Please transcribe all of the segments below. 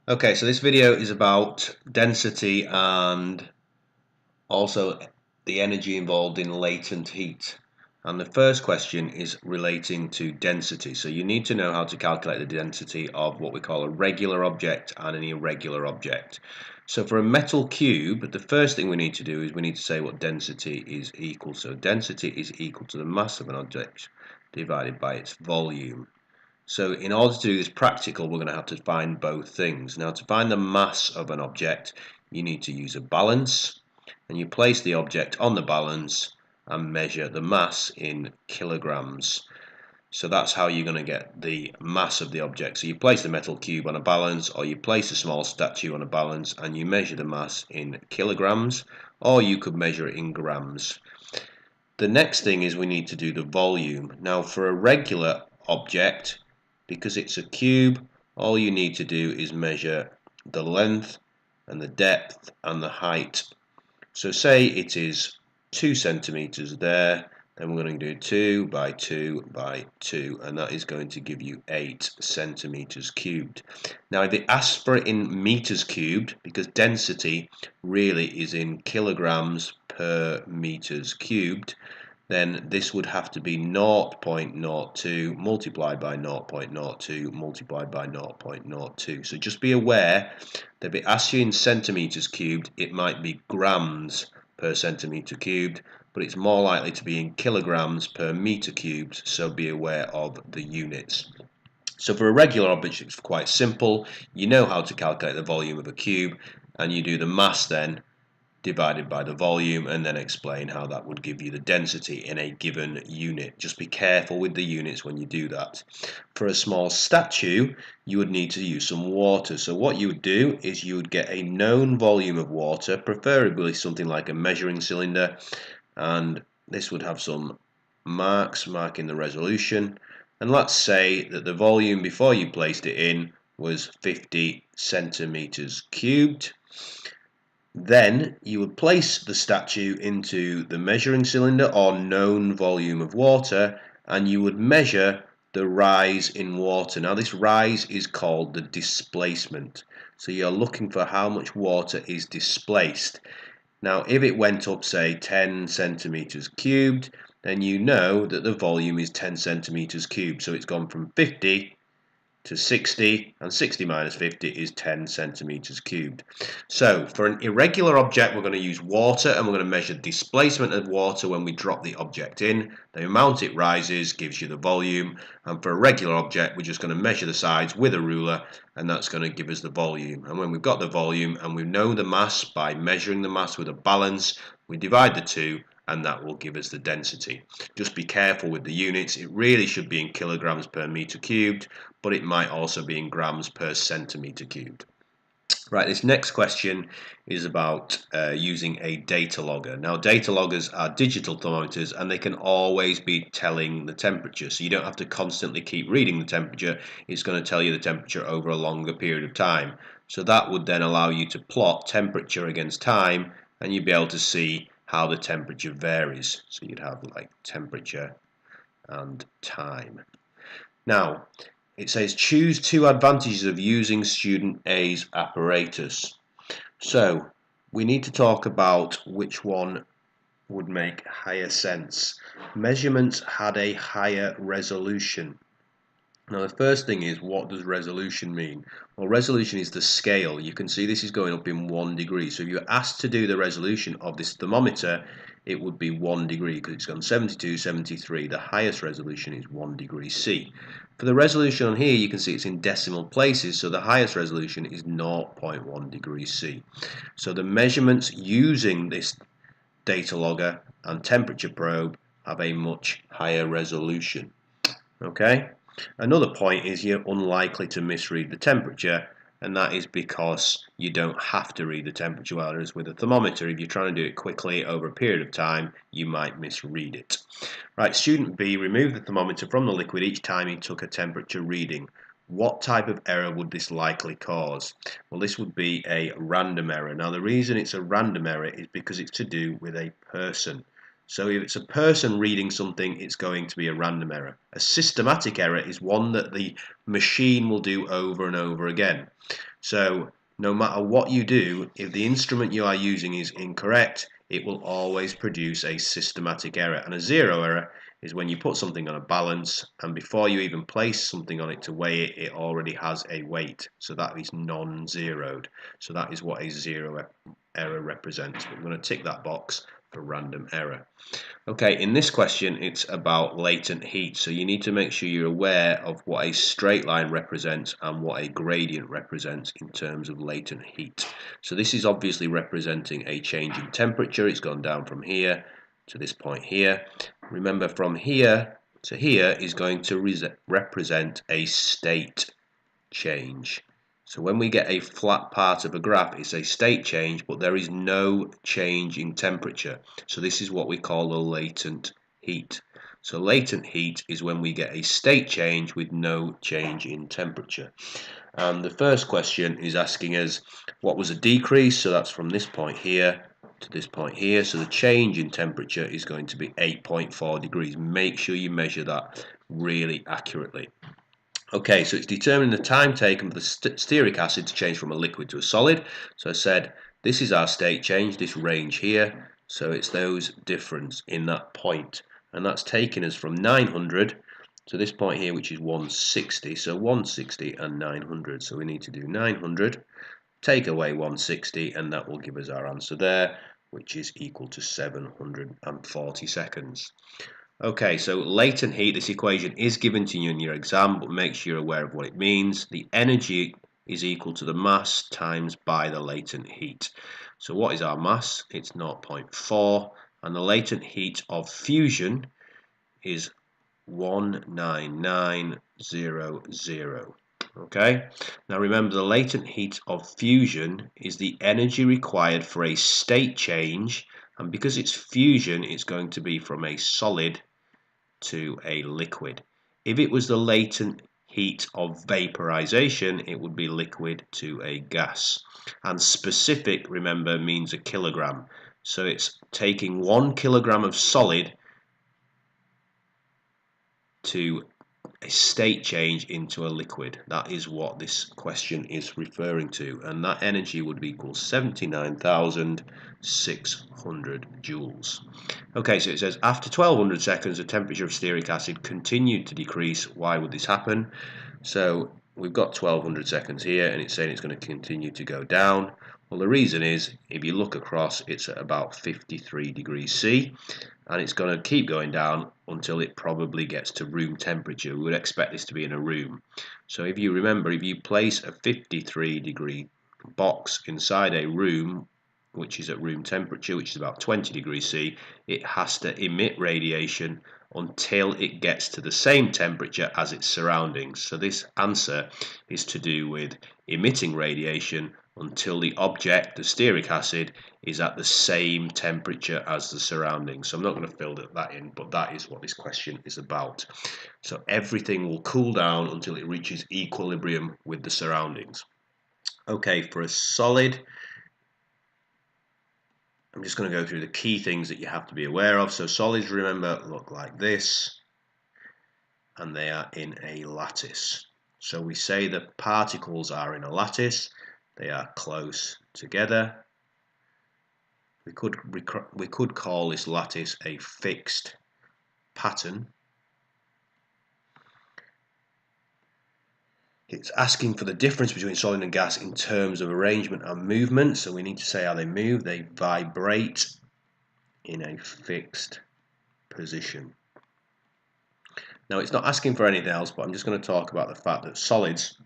Okay, so this video is about density and also the energy involved in latent heat. And the first question is relating to density. So you need to know how to calculate the density of what we call a regular object and an irregular object. So for a metal cube, the first thing we need to do is we need to say what density is equal. So density is equal to the mass of an object divided by its volume. So in order to do this practical, we're going to have to find both things. Now, to find the mass of an object, you need to use a balance, and you place the object on the balance and measure the mass in kilograms. So that's how you're going to get the mass of the object. So you place the metal cube on a balance, or you place a small statue on a balance, and you measure the mass in kilograms, or you could measure it in grams. The next thing is we need to do the volume. Now, for a regular object, because it's a cube, all you need to do is measure the length and the depth and the height. So say it is 2 centimeters there, then we're going to do 2 by 2 by 2, and that is going to give you 8 centimeters cubed. Now if it asks for it in meters cubed, because density really is in kilograms per meters cubed, then this would have to be 0.02 multiplied by 0.02 multiplied by 0.02. So just be aware that if it asks you in centimeters cubed, it might be grams per centimeter cubed, but it's more likely to be in kilograms per meter cubed, so be aware of the units. So for a regular object, it's quite simple. You know how to calculate the volume of a cube, and you do the mass then divided by the volume, and then explain how that would give you the density in a given unit. Just be careful with the units when you do that. For a small statue, you would need to use some water. So what you would do is you would get a known volume of water, preferably something like a measuring cylinder, and this would have some marks marking the resolution. And let's say that the volume before you placed it in was 50 centimeters cubed. Then you would place the statue into the measuring cylinder or known volume of water, and you would measure the rise in water. Now this rise is called the displacement. So you're looking for how much water is displaced. Now if it went up, say 10 centimeters cubed, then you know that the volume is 10 centimeters cubed. So it's gone from 50 to 60, and 60 minus 50 is 10 centimeters cubed. So for an irregular object, we're going to use water, and we're going to measure displacement of water when we drop the object in. The amount it rises gives you the volume, and for a regular object, we're just going to measure the sides with a ruler, and that's going to give us the volume. And when we've got the volume and we know the mass by measuring the mass with a balance, we divide the two, and that will give us the density. Just be careful with the units. It really should be in kilograms per meter cubed, but it might also be in grams per centimeter cubed. Right, this next question is about using a data logger. Now, data loggers are digital thermometers, and they can always be telling the temperature. So you don't have to constantly keep reading the temperature. It's going to tell you the temperature over a longer period of time. So that would then allow you to plot temperature against time, and you'd be able to see how the temperature varies. So you'd have like temperature and time. Now, it says choose 2 advantages of using student A's apparatus. So we need to talk about which one would make higher sense. Measurements had a higher resolution. Now the first thing is, what does resolution mean? Well, resolution is the scale. You can see this is going up in 1 degree. So if you're asked to do the resolution of this thermometer, it would be 1 degree because it's gone 72, 73. The highest resolution is 1 degree C. For the resolution on here, you can see it's in decimal places, so the highest resolution is 0.1 degrees C. So the measurements using this data logger and temperature probe have a much higher resolution. Okay? Another point is you're unlikely to misread the temperature, and that is because you don't have to read the temperature, whereas with a thermometer, if you're trying to do it quickly over a period of time, you might misread it. Right, student B removed the thermometer from the liquid each time he took a temperature reading. What type of error would this likely cause? Well, this would be a random error. Now, the reason it's a random error is because it's to do with a person. So if it's a person reading something, it's going to be a random error. A systematic error is one that the machine will do over and over again. So no matter what you do, if the instrument you are using is incorrect, it will always produce a systematic error. And a zero error is when you put something on a balance and before you even place something on it to weigh it, it already has a weight. So that is non-zeroed. So that is what a zero error represents. We're going to tick that box for random error. Okay, in this question it's about latent heat, so you need to make sure you're aware of what a straight line represents and what a gradient represents in terms of latent heat. So this is obviously representing a change in temperature. It's gone down from here to this point here. Remember, from here to here is going to represent a state change. So when we get a flat part of a graph, it's a state change, but there is no change in temperature. So this is what we call a latent heat. So latent heat is when we get a state change with no change in temperature. And the first question is asking us what was a decrease, so that's from this point here to this point here. So the change in temperature is going to be 8.4 degrees. Make sure you measure that really accurately. Okay, so it's determining the time taken for the stearic acid to change from a liquid to a solid. So I said this is our state change, this range here. So it's those difference in that point. And that's taking us from 900 to this point here, which is 160. So 160 and 900. So we need to do 900, take away 160, and that will give us our answer there, which is equal to 740 seconds. Okay, so latent heat, this equation is given to you in your exam, but make sure you're aware of what it means. The energy is equal to the mass times by the latent heat. So what is our mass? It's 0.4, and the latent heat of fusion is 19900. Okay, now remember the latent heat of fusion is the energy required for a state change, and because it's fusion, it's going to be from a solid to a liquid. If it was the latent heat of vaporization, it would be liquid to a gas. And specific, remember, means a kilogram. So it's taking 1 kilogram of solid to a state change into a liquid. That is what this question is referring to, and that energy would equal 79,600 joules. Okay, so it says after 1200 seconds the temperature of stearic acid continued to decrease. Why would this happen? So we've got 1200 seconds here and it's saying it's going to continue to go down. Well, the reason is if you look across, it's at about 53 degrees C, and it's going to keep going down until it probably gets to room temperature. We would expect this to be in a room. So if you remember, if you place a 53 degree box inside a room which is at room temperature, which is about 20 degrees C, it has to emit radiation until it gets to the same temperature as its surroundings. So this answer is to do with emitting radiation until the object, the stearic acid, is at the same temperature as the surroundings. So I'm not going to fill that in, but that is what this question is about. So everything will cool down until it reaches equilibrium with the surroundings. Okay, for a solid, I'm just going to go through the key things that you have to be aware of. So solids, remember, look like this, and they are in a lattice. So we say the particles are in a lattice, they are close together. We could call this lattice a fixed pattern. It's asking for the difference between solid and gas in terms of arrangement and movement. So we need to say how they move. They vibrate in a fixed position. Now it's not asking for anything else, but I'm just going to talk about the fact that solids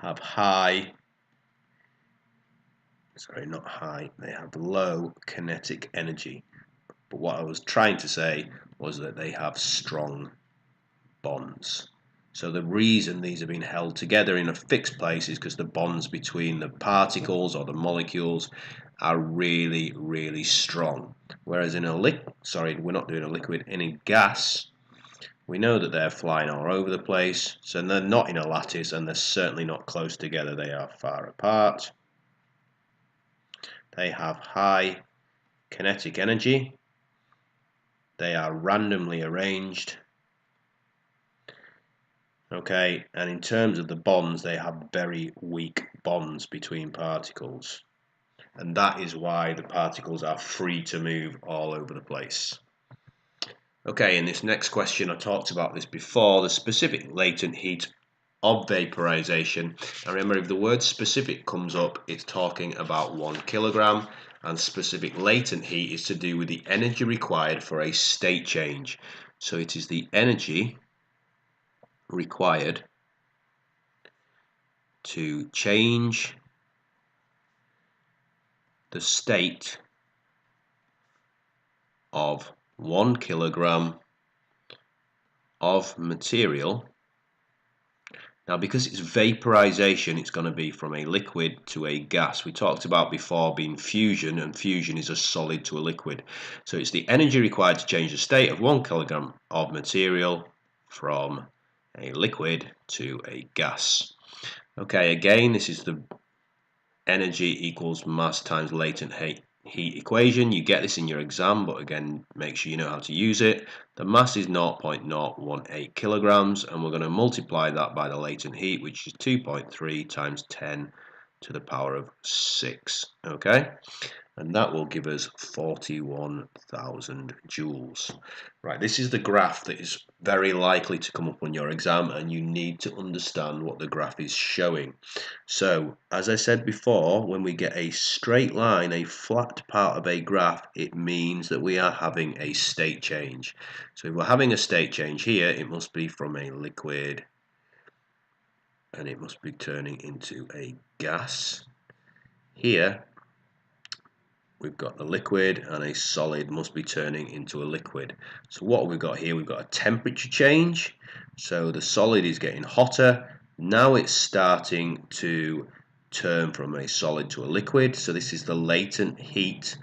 have they have low kinetic energy. But what I was trying to say was that they have strong bonds. So the reason these have been held together in a fixed place is because the bonds between the particles or the molecules are really, really strong. Whereas in a we're not doing a liquid, in a gas, we know that they're flying all over the place, so they're not in a lattice and they're certainly not close together, they are far apart. They have high kinetic energy, they are randomly arranged, Okay, and in terms of the bonds, they have very weak bonds between particles, and that is why the particles are free to move all over the place. Okay, in this next question, I talked about this before, the specific latent heat of vaporization. Now remember, if the word specific comes up, it's talking about 1 kilogram, and specific latent heat is to do with the energy required for a state change. So it is the energy required to change the state of 1 kilogram of material. Now, because it's vaporization, it's going to be from a liquid to a gas. We talked about before being fusion, and fusion is a solid to a liquid. So it's the energy required to change the state of 1 kilogram of material from a liquid to a gas. Okay, again, this is the energy equals mass times latent heat equation. You get this in your exam, but again, make sure you know how to use it. The mass is 0.018 kilograms, and we're going to multiply that by the latent heat, which is 2.3 times 10 to the power of 6. Okay, and that will give us 41,000 joules. Right, this is the graph that is very likely to come up on your exam, and you need to understand what the graph is showing. So, as I said before, when we get a straight line, a flat part of a graph, it means that we are having a state change. So if we're having a state change here, it must be from a liquid, and it must be turning into a gas. Here, we've got the liquid, and a solid must be turning into a liquid. So what have we got here? We've got a temperature change. So the solid is getting hotter. Now it's starting to turn from a solid to a liquid. So this is the latent heat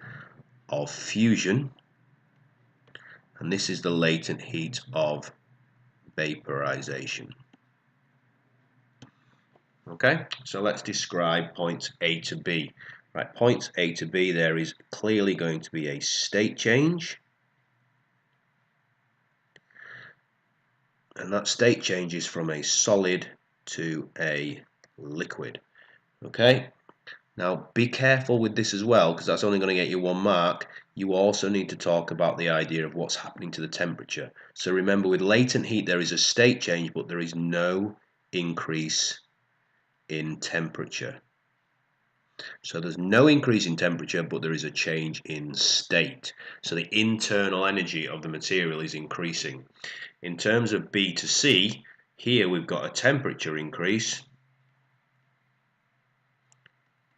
of fusion, and this is the latent heat of vaporization. Okay, so let's describe points A to B. Right, points A to B, there is clearly going to be a state change, and that state changes from a solid to a liquid. Okay, now be careful with this as well, because that's only going to get you 1 mark. You also need to talk about the idea of what's happening to the temperature. So remember, with latent heat there is a state change, but there is no increase in temperature. So there's no increase in temperature, but there is a change in state. So the internal energy of the material is increasing. In terms of B to C, here we've got a temperature increase,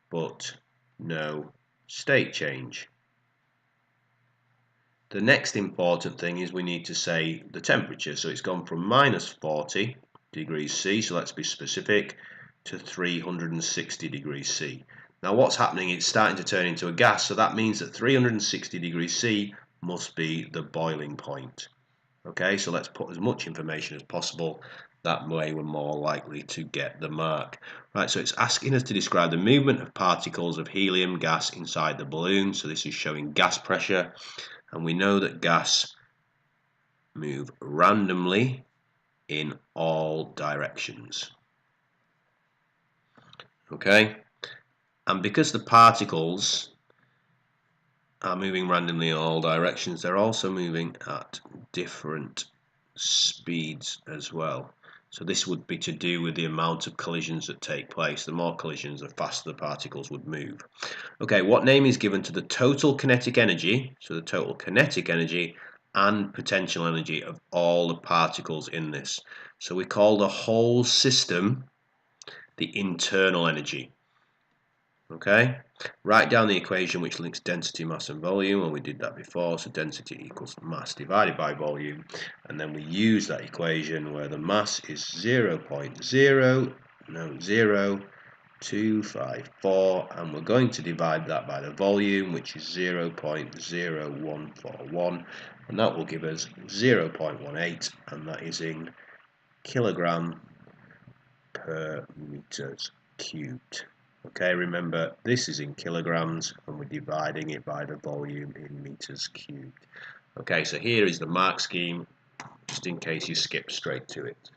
but no state change. The next important thing is we need to say the temperature. So it's gone from minus 40 degrees C, so let's be specific, to 360 degrees C. Now what's happening, it's starting to turn into a gas, so that means that 360 degrees C must be the boiling point. Okay, so let's put as much information as possible. That way we're more likely to get the mark. Right, so it's asking us to describe the movement of particles of helium gas inside the balloon. So this is showing gas pressure, and we know that gas move randomly in all directions. Okay, and because the particles are moving randomly in all directions, they're also moving at different speeds as well. So this would be to do with the amount of collisions that take place. The more collisions, the faster the particles would move. Okay, what name is given to the total kinetic energy, so the total kinetic energy and potential energy of all the particles in this? So we call the whole system the internal energy. Okay, write down the equation which links density, mass and volume, and we did that before. So density equals mass divided by volume, and then we use that equation where the mass is 0.0254, and we're going to divide that by the volume, which is 0.0141, and that will give us 0.18, and that is in kilogram per meters cubed. Okay, remember this is in kilograms and we're dividing it by the volume in meters cubed. Okay, so here is the mark scheme, just in case you skip straight to it.